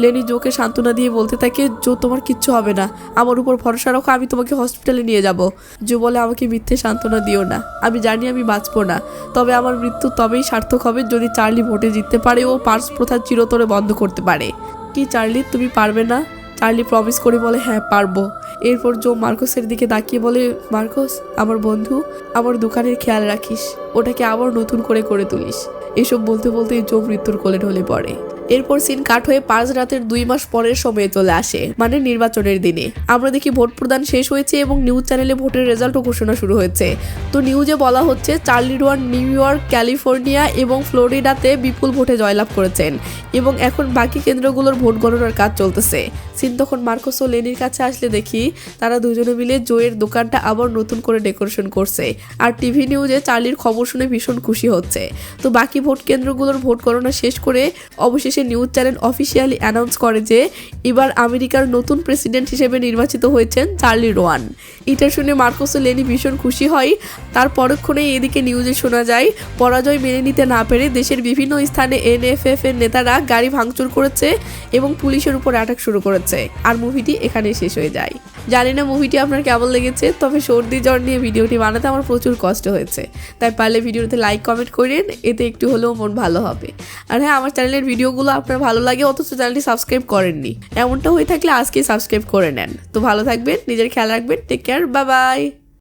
লেনি জোকে সান্ত্বনা দিয়ে বলতে থাকে, জো তোমার কিচ্ছু হবে না, আমার উপর ভরসা রাখো, আমি তোমাকে হসপিটালে নিয়ে যাব। জো বলে, আমাকে মিথ্যে সান্ত্বনা দিও না, আমি জানি আমি বাঁচবো না, তবে আমার মৃত্যু তবেই সার্থক হবে যদি চার্লি ভোটে জিততে পারে ও পার্স প্রথা চিরতরে বন্ধ করতে পারে। কি চার্লি, তুমি পারবে না? চার্লি প্রমিস করে বলে, হ্যাঁ পারবো। এরপর জো মার্কোসের দিকে তাকিয়ে বলে, মার্কোস আমার বন্ধু, আমার দোকানের খেয়াল রাখিস, ওটাকে আবার নতুন করে তুলিস। এসব বলতে বলতে জো মৃত্যুর কোলে ঢলে পড়ে। এরপর সিন কাট হয়ে 5 রাতের 2 মাস পরের সময়ে চলে আসে, মানে নির্বাচনের দিনে। আমরা দেখি ভোট প্রদান শেষ হয়েছে এবং নিউজ চ্যানেলে ভোটের রেজাল্টও ঘোষণা শুরু হয়েছে। তো নিউজে বলা হচ্ছে Charlie Rowan new York, California এবং ফ্লোরিডাতে বিপুল ভোটে জয়লাভ করেছেন এবং এখন বাকি কেন্দ্রগুলোর ভোট গণনার কাজ চলতেছে। সিন তখন মার্কোস ও লেনির কাছে আসলে দেখি তারা দুজনে মিলে জোয়ের দোকানটা আবার নতুন করে ডেকোরেশন করছে আর টিভি নিউজে চার্লির খবর শুনে ভীষণ খুশি হচ্ছে। তো বাকি ভোট কেন্দ্রগুলোর ভোট গণনা শেষ করে অবশেষে নিউজ চ্যানেল অফিসিয়ালি অ্যানাউন্স করে যে এবার আমেরিকার নতুন প্রেসিডেন্ট হিসেবে নির্বাচিত হয়েছেন চার্লি রোয়ান। এটা শুনে মার্কোস ও লেনি ভীষণ খুশি হয়। তার পরক্ষণেই এদিকে নিউজে শোনা যায় পরাজয় মেনে নিতে না পেরে দেশের বিভিন্ন স্থানে NFF এর নেতারা গাড়ি ভাঙচুর করেছে এবং পুলিশের উপর অ্যাটাক শুরু করেছে। আর মুভিটি এখানেই শেষ হয়ে যায়। জানি না মুভিটি আপনার কেমন লেগেছে, তবে সর্দি জ্বর নিয়ে ভিডিওটি বানাতে আমার প্রচুর কষ্ট হয়েছে, তাই পারলে ভিডিওতে লাইক কমেন্ট করেন, এতে একটু হলেও মন ভালো হবে। আর হ্যাঁ, আমার চ্যানেলের ভিডিওগুলো আপনার ভালো লাগে অথচ চ্যানেলটি সাবস্ক্রাইব করেননি, এমনটা হয়ে থাকলে আজকেই সাবস্ক্রাইব করে নেন। তো ভালো থাকবেন, নিজের খেয়াল রাখবেন, টেক কেয়ার, বাই বাই।